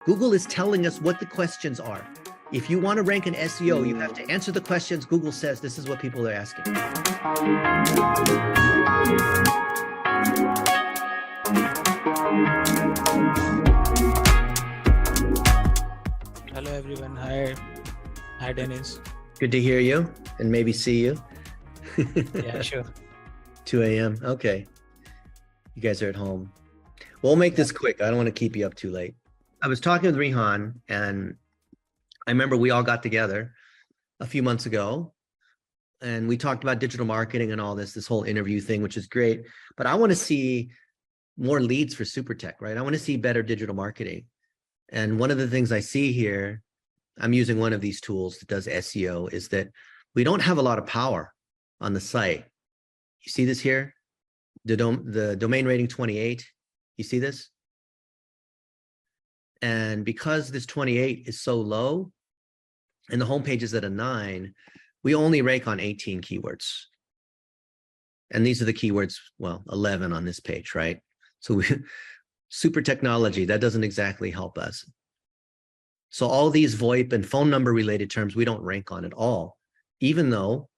Google is telling us what the questions are. If you want to rank in SEO, you have to answer the questions Google says this is what people are asking. Hello everyone. Hi Dennis. Good to hear you and maybe see you. Yeah, sure. 2 a.m. Okay. You guys are at home. We'll make this quick. I don't want to keep you up too late. I was talking with Rihan, and I remember we all got together a few months ago and we talked about digital marketing and all this whole interview thing, which is great. But I want to see more leads for Super Tech, right? I want to see better digital marketing. And one of the things I see here, I'm using one of these tools that does SEO, is that we don't have a lot of power on the site. You see this here? The domain rating 28. You see this? And because this 28 is so low and the homepage is at a 9, we only rank on 18 keywords. And these are the keywords, well, 11 on this page, right? So super technology, that doesn't exactly help us. So all these VoIP and phone number related terms, we don't rank on at all, even though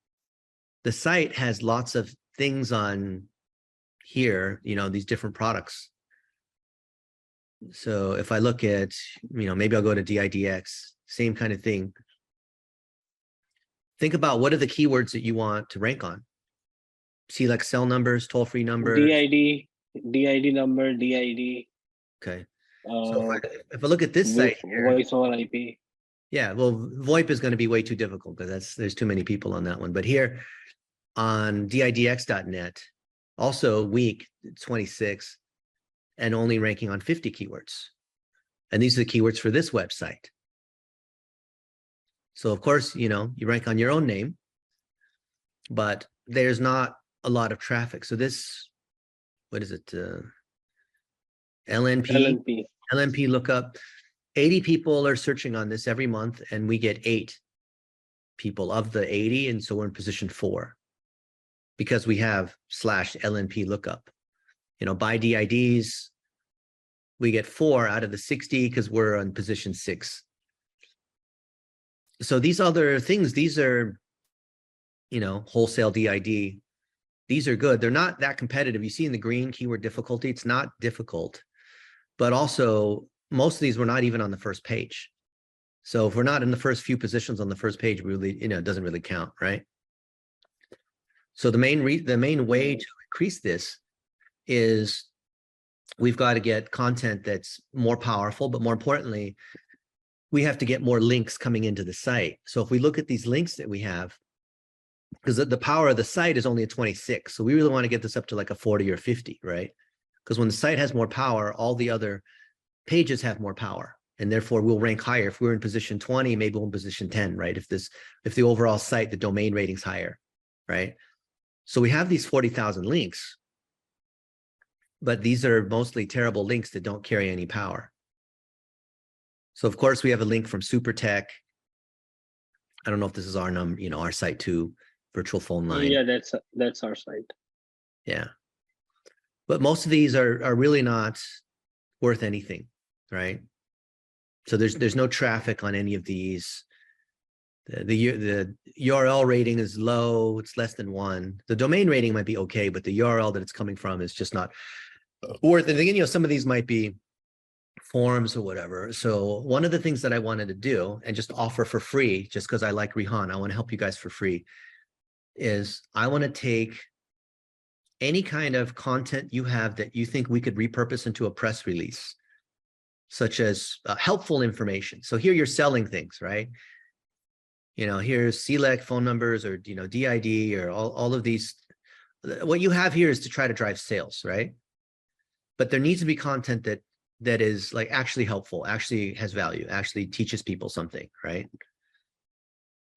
the site has lots of things on here, these different products. So if I look at, maybe I'll go to DIDX, same kind of thing. Think about what are the keywords that you want to rank on. See, like cell numbers, toll-free numbers. DID number, DID. Okay. So if I look at this site here, voice over IP. Yeah, well, VoIP is going to be way too difficult because there's too many people on that one. But here on DIDX.net, also weak 26 and only ranking on 50 keywords. And these are the keywords for this website. So of course, you rank on your own name, but there's not a lot of traffic. So this, what is it? LNP lookup. 80 people are searching on this every month, and we get 8 people of the 80. And so we're in position 4 because we have /LNP lookup. By DIDs, we get 4 out of the 60 because we're on position 6. So these other things, these are, wholesale DID. These are good. They're not that competitive. You see in the green keyword difficulty, it's not difficult, but also most of these were not even on the first page. So if we're not in the first few positions on the first page, really, it doesn't really count, right? So the main way to increase this is we've got to get content that's more powerful, but more importantly, we have to get more links coming into the site. So if we look at these links that we have, because the power of the site is only a 26. So we really want to get this up to like a 40 or 50, right? Because when the site has more power, all the other pages have more power. And therefore we'll rank higher. If we're in position 20, maybe we're in position 10, right? If the overall site, the domain rating's higher, right? So we have these 40,000 links, but these are mostly terrible links that don't carry any power. So of course we have a link from Super Tech. I don't know if this is our number, our site too, virtual phone line. Yeah, that's our site. Yeah. But most of these are really not worth anything, right? So there's no traffic on any of these. The URL rating is low, it's less than 1. The domain rating might be okay, but the URL that it's coming from is just not worth it. Again, some of these might be forums or whatever. So one of the things that I wanted to do and just offer for free, just because I like Rihan, I want to help you guys for free, is I want to take any kind of content you have that you think we could repurpose into a press release, such as helpful information. So here you're selling things, right? Here's CLEC phone numbers or, DID or all of these. What you have here is to try to drive sales, right? But there needs to be content that is like actually helpful, actually has value, actually teaches people something, right?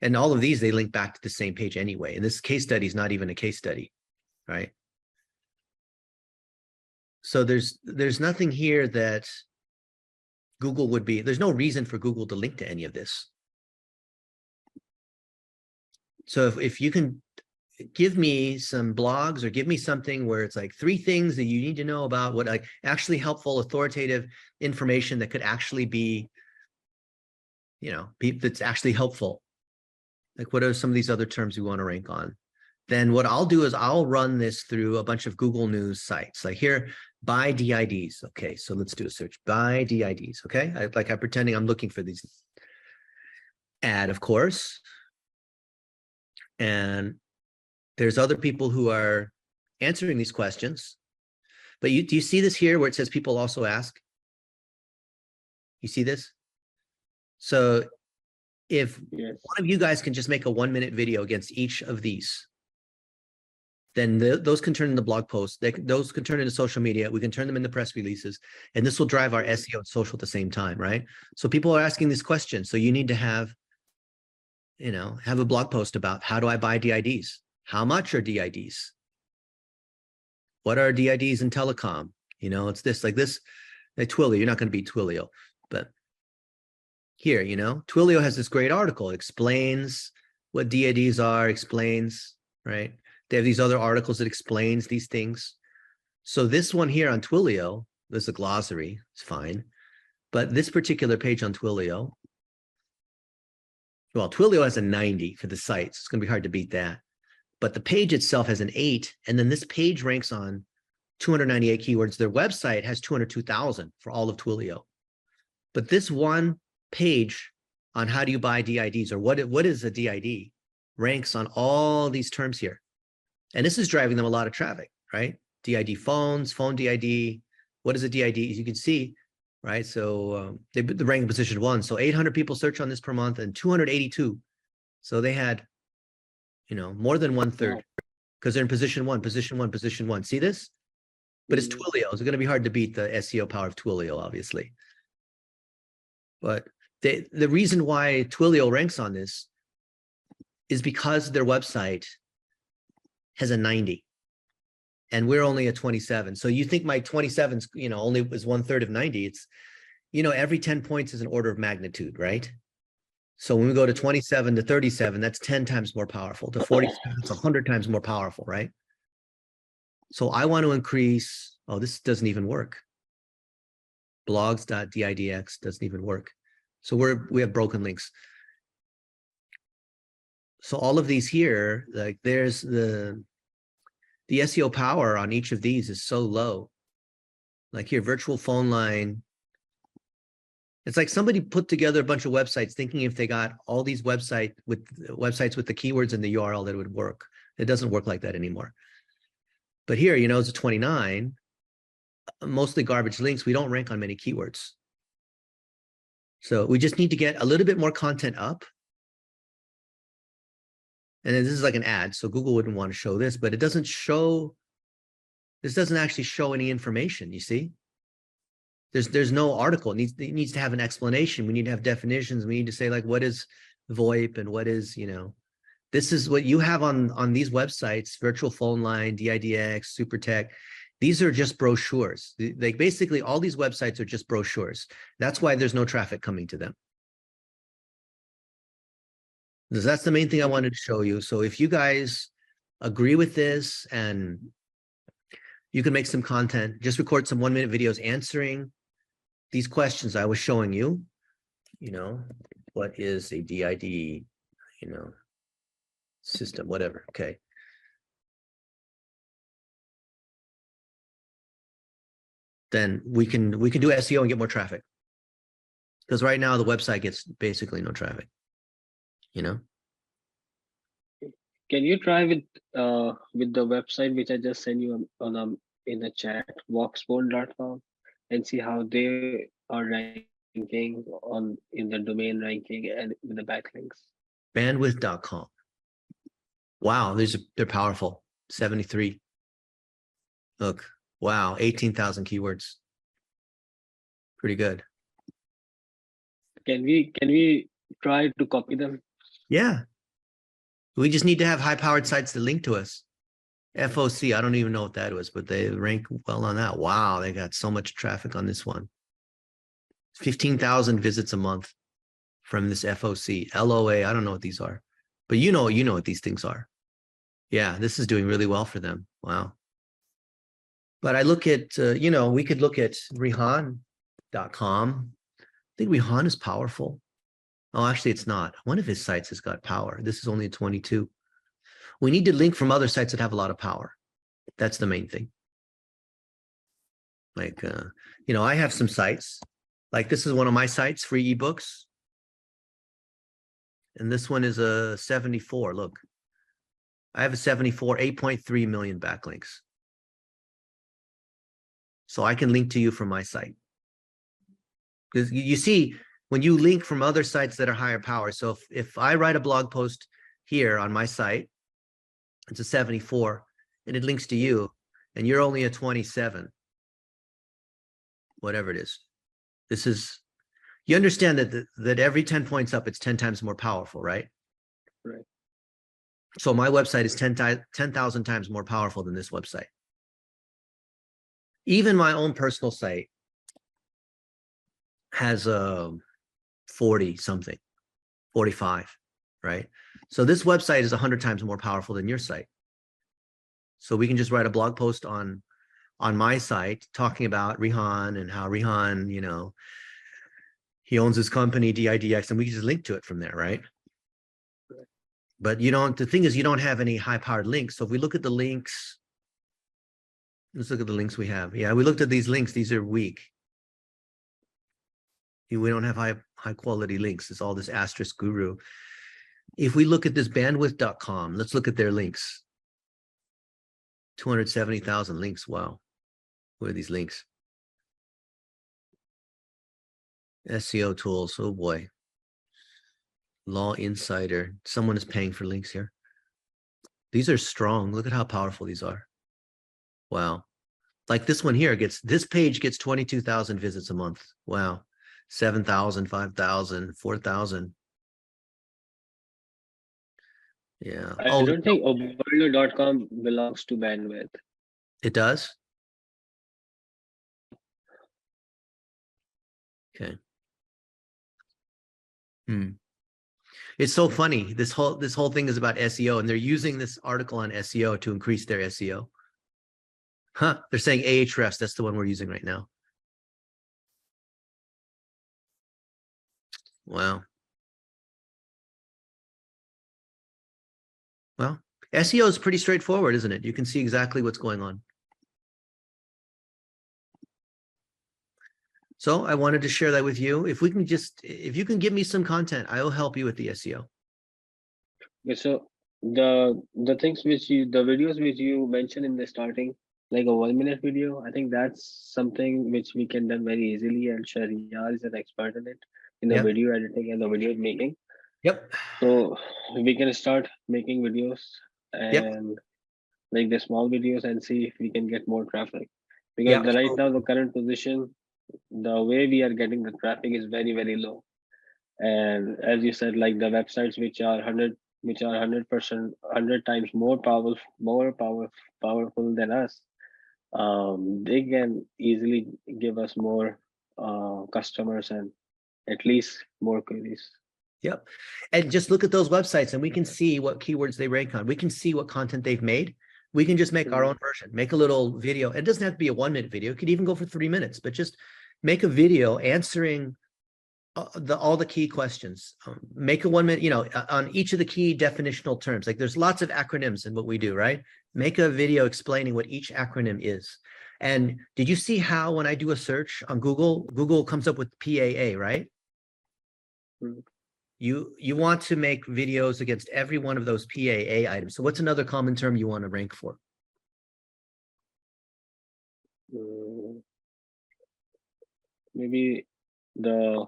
And all of these, they link back to the same page anyway. And this case study is not even a case study, right? So there's nothing here that Google there's no reason for Google to link to any of this. So if you can give me some blogs or give me something where it's like 3 things that you need to know about what like actually helpful, authoritative information that could actually be, that's actually helpful. Like what are some of these other terms we want to rank on? Then what I'll do is I'll run this through a bunch of Google News sites. Like here, by DIDs. Okay, so let's do a search by DIDs. Okay, I'm pretending I'm looking for these. Add, of course. And there's other people who are answering these questions. But do you see this here where it says people also ask? You see this? So if Yes. one of you guys can just make a 1-minute video against each of these, then those can turn into blog posts. Those can turn into social media. We can turn them into press releases. And this will drive our SEO and social at the same time, right? So people are asking these questions. So you need to have a blog post about how do I buy DIDs? How much are DIDs? What are DIDs in telecom? It's this, like Twilio. You're not going to beat Twilio, but here, Twilio has this great article. It explains what DIDs are, explains, right? They have these other articles that explains these things. So this one here on Twilio, there's a glossary, it's fine. But this particular page on Twilio, well, Twilio has a 90 for the sites. It's going to be hard to beat that. But the page itself has an 8, and then this page ranks on 298 keywords. Their website has 202,000 for all of Twilio. But this one page on how do you buy DIDs, or what is a DID, ranks on all these terms here. And this is driving them a lot of traffic, right? DID phones, phone DID. What is a DID? As you can see, right? So they rank in position 1. So 800 people search on this per month and 282. So they had, more than 1/3 because they're in position 1, position 1, position 1. See this? But it's Twilio. It's going to be hard to beat the SEO power of Twilio, obviously. But the reason why Twilio ranks on this is because their website has a 90 and we're only at 27. So you think my 27's, only is 1/3 of 90. It's, every 10 points is an order of magnitude, right? So when we go to 27 to 37, that's 10 times more powerful. To 47, it's 100 times more powerful, right? So I want to increase, this doesn't even work. Blogs.didx doesn't even work. So we have broken links. So all of these here, like there's the SEO power on each of these is so low. Like here, virtual phone line. It's like somebody put together a bunch of websites thinking if they got all these websites with the keywords and the URL that it would work. It doesn't work like that anymore. But here, it's a 29, mostly garbage links. We don't rank on many keywords. So we just need to get a little bit more content up. And then this is like an ad, so Google wouldn't want to show this, but this doesn't actually show any information, you see? There's no article. It needs to have an explanation. We need to have definitions. We need to say like, what is VoIP and what is, this is what you have on these websites, virtual phone line, DIDX, SuperTech. These are just brochures. Like basically all these websites are just brochures. That's why there's no traffic coming to them. Because that's the main thing I wanted to show you. So if you guys agree with this and you can make some content, just record some 1-minute videos answering these questions I was showing you, what is a DID, system, whatever. Okay. Then we can do SEO and get more traffic. Because right now the website gets basically no traffic. Can you try with the website which I just sent you in the chat, voxbold.com, and see how they are ranking in the domain ranking and with the backlinks? Bandwidth.com. Wow, they're powerful. 73. Look, wow, 18,000 keywords. Pretty good. Can we try to copy them? Yeah. We just need to have high-powered sites that link to us. FOC, I don't even know what that was, but they rank well on that. Wow, they got so much traffic on this one. 15,000 visits a month from this FOC. LOA, I don't know what these are. But you know what these things are. Yeah, this is doing really well for them. Wow. But I look at, we could look at Rihan.com. I think Rihan is powerful. Oh, actually, it's not. One of his sites has got power. This is only a 22. We need to link from other sites that have a lot of power. That's the main thing. Like, I have some sites. Like this is one of my sites, free ebooks. And this one is a 74. Look, I have a 74, 8.3 million backlinks. So I can link to you from my site. Because you see, when you link from other sites that are higher power, so if I write a blog post here on my site, it's a 74, and it links to you, and you're only a 27, whatever it is. This is, you understand that every 10 points up, it's 10 times more powerful, right? Right. So my website is 10,000 times more powerful than this website. Even my own personal site has a 40 something, 45, right? So this website is 100 times more powerful than your site. So we can just write a blog post on my site talking about Rihan and how Rihan, he owns his company DIDX, and we can just link to it from there, right? But the thing is, you don't have any high powered links. So if we look at the links, let's look at the links we have. Yeah, we looked at these links. These are weak. We don't have high quality links. It's all this asterisk guru. If we look at this bandwidth.com, let's look at their links. 270,000 links. Wow. What are these links? SEO tools. Oh boy. Law Insider. Someone is paying for links here. These are strong. Look at how powerful these are. Wow. Like this one here this page gets 22,000 visits a month. Wow. 7,000, 5,000, 4,000. Yeah. I don't think Oberlo.com belongs to Bandwidth. It does? Okay. It's so funny. This whole thing is about SEO, and they're using this article on SEO to increase their SEO. Huh? They're saying Ahrefs. That's the one we're using right now. Wow. Well, SEO is pretty straightforward, isn't it? You can see exactly what's going on. So I wanted to share that with you. If you can give me some content, I will help you with the SEO. Okay, so the videos which you mentioned in the starting, like a 1 minute video, I think that's something which we can done very easily, and Shahryar is an expert in it, in the Yep. video editing and the video making. Yep. So we can start making videos Yep. and like the small videos and see if we can get more traffic. Because Yeah. right now the current position, the way we are getting the traffic is very, very low. And as you said, like the websites which are 100%, 100 times more powerful than us, they can easily give us more customers and at least more queries. Yep. And just look at those websites and we can see what keywords they rank on. We can see what content they've made. We can just make our own version, make a little video. It doesn't have to be a 1 minute video. It could even go for 3 minutes, but just make a video answering all the key questions. Make a 1 minute, on each of the key definitional terms. Like there's lots of acronyms in what we do, right? Make a video explaining what each acronym is. And did you see how when I do a search on Google comes up with PAA, right? Mm. You want to make videos against every one of those PAA items. So what's another common term you want to rank for? Maybe the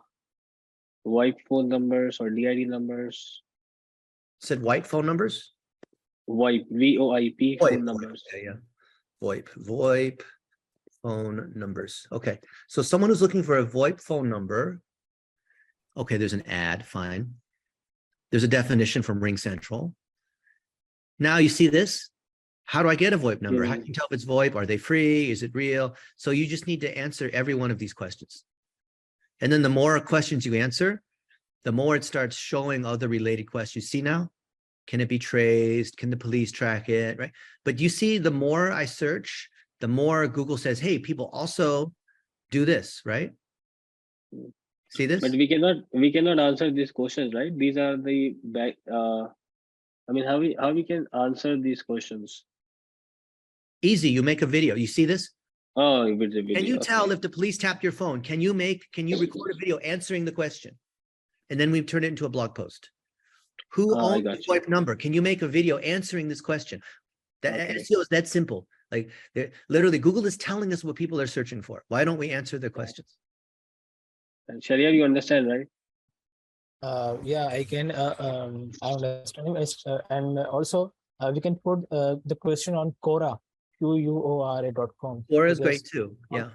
VoIP phone numbers or DID numbers. Said white phone numbers? VoIP, VoIP phone numbers. Yeah. VoIP phone numbers. Okay. So someone who's looking for a VoIP phone number. Okay, there's an ad, fine. There's a definition from Ring Central. Now you see this. How do I get a VoIP number? How can you tell if it's VoIP? Are they free? Is it real? So you just need to answer every one of these questions. And then the more questions you answer, the more it starts showing other related questions. See now? Can it be traced? Can the police track it? Right. But you see, the more I search, the more Google says, hey, people also do this, right? See this? But we cannot answer these questions, right? These are the back. I mean, how we can answer these questions? Easy. You make a video. You see this? Oh, with the video. Can you tell okay. if the police tapped your phone? Can you record a video answering the question? And then we turn it into a blog post. Who I owns the got you. VoIP number? Can you make a video answering this question? That Okay. SEO is that simple. Like literally Google is telling us what people are searching for. Why don't we answer their questions? And Sharia, you understand, right? Yeah, I can. I understand. And also, we can put the question on Quora, quora.com. Quora is great too. Yeah.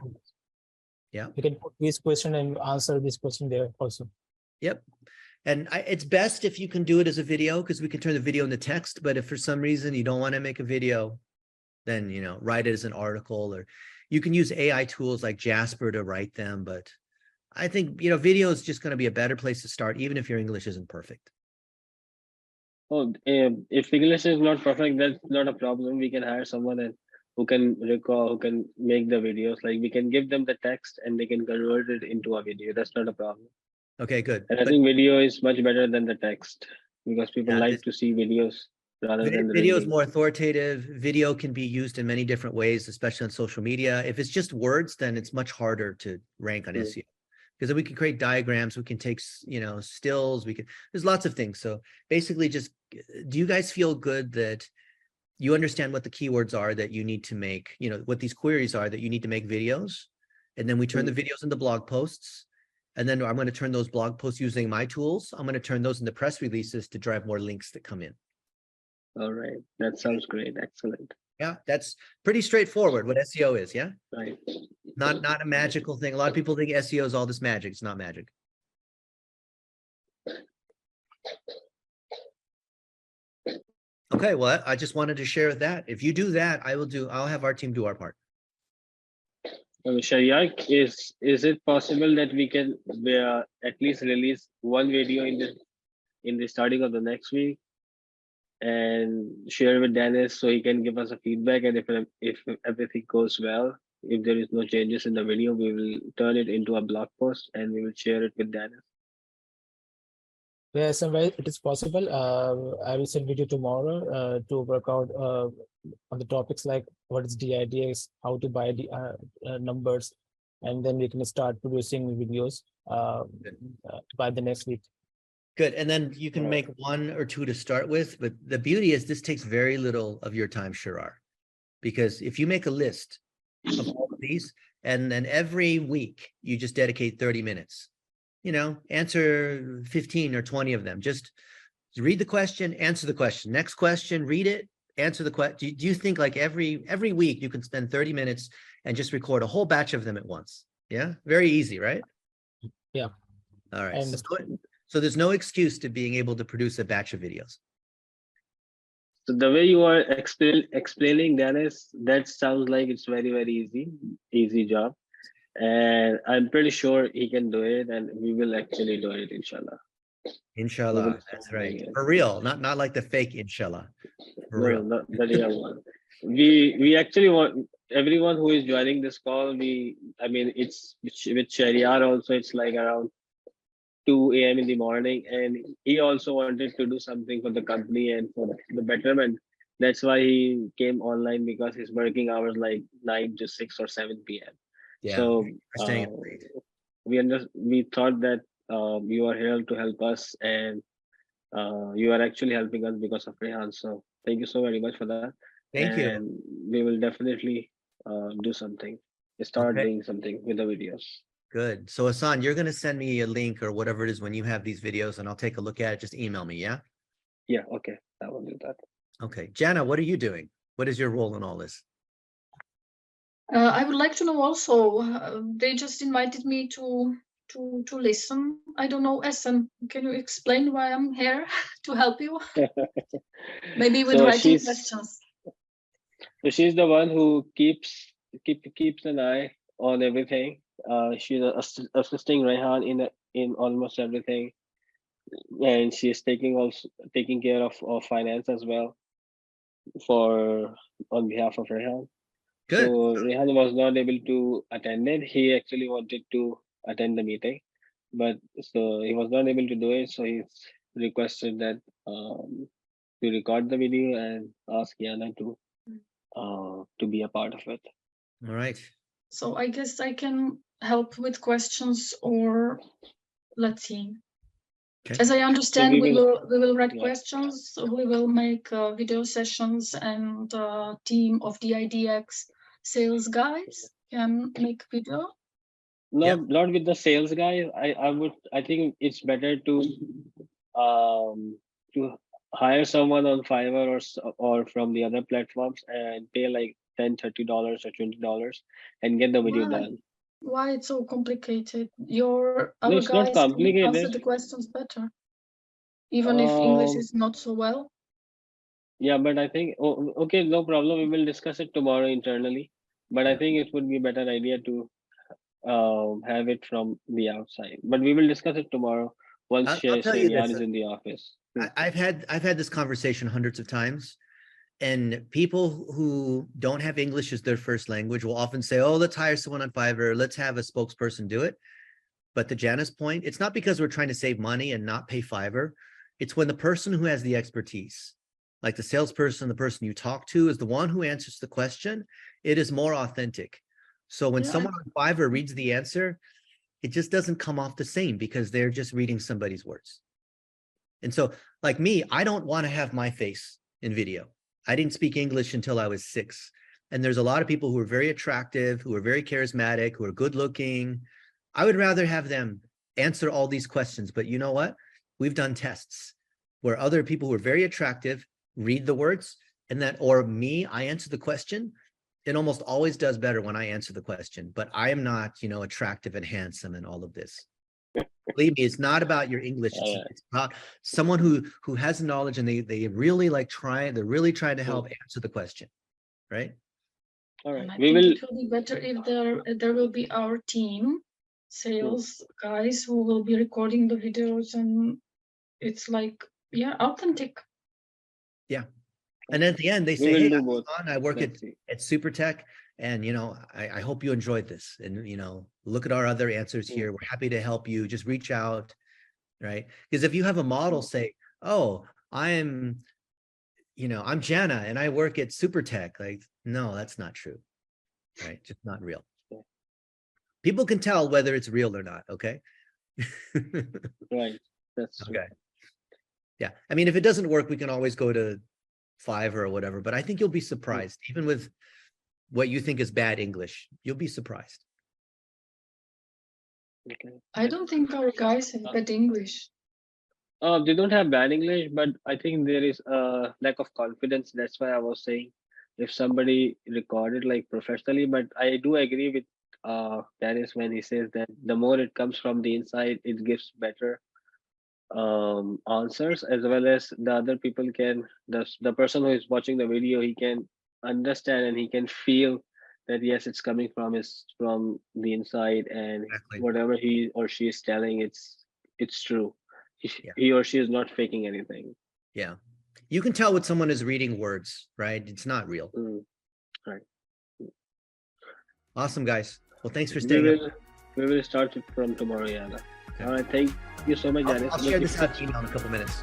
Yeah. We can put this question and answer this question there also. Yep. And it's best if you can do it as a video because we can turn the video into text. But if for some reason you don't want to make a video, then, you know, write it as an article, or you can use AI tools like Jasper to write them. But I think, you know, video is just going to be a better place to start, even if your English isn't perfect. Oh, if English is not perfect, that's not a problem. We can hire someone who can record, who can make the videos. Like we can give them the text and they can convert it into a video. That's not a problem. Okay, good. And I think video is much better than the text because people like to see videos rather than the video is reading. more authoritative. Video can be used in many different ways, especially on social media. If it's just words, then it's much harder to rank on SEO. Because we can create diagrams, we can take, you know, stills, there's lots of things. So basically just, do you guys feel good that you understand what the keywords are that you need to make, you know, what these queries are that you need to make videos? And then we turn the videos into blog posts. And then I'm going to turn those blog posts using my tools. I'm going to turn those into press releases to drive more links that come in. All right. That sounds great. Excellent. Yeah, that's pretty straightforward what SEO is. Yeah. Right. Not a magical thing. A lot of people think SEO is all this magic. It's not magic. Okay, well, I just wanted to share that. If you do that, I'll have our team do our part. Sharia, is it possible that we can at least release one video in the starting of the next week and share with Dennis so he can give us a feedback, and if everything goes well, if there is no changes in the video, we will turn it into a blog post and we will share it with Dennis. Yes, and it is possible. I will send video tomorrow to work out on the topics like what is DIDs, how to buy the numbers, and then we can start producing videos by the next week. Good. And then you can make one or two to start with, but the beauty is this takes very little of your time, Shirar, because if you make a list of all of these, and then every week you just dedicate 30 minutes, you know, answer 15 or 20 of them, just read the question, answer the question, next question, read it, answer the question. Do you think like every week you can spend 30 minutes and just record a whole batch of them at once? Yeah. Very easy, right? Yeah. All right. So there's no excuse to being able to produce a batch of videos. So the way you are explaining, Dennis, that sounds like it's very, very easy job. And I'm pretty sure he can do it, and we will actually do it, inshallah. Inshallah, that's right. For real, not like the fake inshallah. For real. Not the real one. We actually want everyone who is joining this call. I mean, it's with Shariar also. It's like around 2 a.m. in the morning, and he also wanted to do something for the company and for the betterment. That's why he came online, because his working hours like 9 to 6 or 7 p.m. Yeah. So we we thought that you are here to help us, and you are actually helping us because of Rehan. So thank you so very much for that. Thank you. And we will definitely do something. Start doing something with the videos. Good. So Hassan, you're going to send me a link or whatever it is when you have these videos, and I'll take a look at it. Just email me. Yeah. Yeah. Okay. I will do that. Okay. Jana, what are you doing? What is your role in all this? I would like to know also, they just invited me to listen. I don't know, Essen, can you explain why I'm here to help you? Maybe with writing questions. So she's the one who keeps an eye on everything. She's assisting Rehan in almost everything. and she is taking care of finance as well for on behalf of Rehan. Good. So Rehan was not able to attend it. He actually wanted to attend the meeting, but so he was not able to do it. So he's requested that to record the video and ask Yana to be a part of it. All right. So I guess I can help with questions, or let's see. Okay. As I understand, we we will write yeah. questions. We will make video sessions, and team of the IDX sales guys can make video. No, Yeah. not with the sales guy. I think it's better to hire someone on Fiverr or from the other platforms and pay like $10, $30 or $20 and get the video Why? done. Why it's so complicated? No, Our it's not guys can answer complicated. the questions better, even if English is not so well. Yeah, but I think okay, no problem. We will discuss it tomorrow internally. But I Yeah. think it would be a better idea to have it from the outside. But we will discuss it tomorrow once I'll tell you Shenyan this. is in the office. I've had this conversation hundreds of times, and people who don't have English as their first language will often say, "Oh, let's hire someone on Fiverr. Let's have a spokesperson do it." But to Jana's point, it's not because we're trying to save money and not pay Fiverr. It's when the person who has the expertise, like the salesperson, the person you talk to, is the one who answers the question, it is more authentic. So when Yeah. someone on Fiverr reads the answer, it just doesn't come off the same because they're just reading somebody's words. And so, like me, I don't want to have my face in video. I didn't speak English until I was 6. And there's a lot of people who are very attractive, who are very charismatic, who are good looking. I would rather have them answer all these questions. But you know what? We've done tests where other people who are very attractive read the words, and that, or me, I answer the question. It almost always does better when I answer the question, but I am not, attractive and handsome and all of this. Believe me, it's not about your English. It's about someone who has knowledge, and they really they're really trying to help answer the question, right? All right. And I We think will. it will be better if there will be our team, sales guys, who will be recording the videos, and it's like, yeah, authentic. Yeah. And at the end, they We say, will "Hey, do I'm both. on. I work Let's at see. SuperTech, and I hope you enjoyed this. And look at our other answers here. We're happy to help you. Just reach out." Right? Because if you have a model say, "Oh, I'm Jana and I work at SuperTech," like, no, that's not true. Right? Just not real. People can tell whether it's real or not. Okay. Right. That's true. Okay. Yeah. I mean, if it doesn't work, we can always go to Fiverr or whatever, but I think you'll be surprised, even with what you think is bad English, you'll be surprised. Okay. I don't think our guys have bad English. They don't have bad English, but I think there is a lack of confidence. That's why I was saying if somebody recorded like professionally, but I do agree with Dennis when he says that the more it comes from the inside, it gives better answers, as well as the other people can the person who is watching the video, he can understand and he can feel that yes, it's coming from the inside, and Exactly. whatever he or she is telling, it's true. Yeah. He or she is not faking anything. Yeah. You can tell what someone is reading words, right? It's not real. Right. Awesome, guys. Well, thanks for staying up. We will start it from tomorrow, Yana. Okay. All right, thank you so much, Dennis. I'll share this out email in a couple minutes.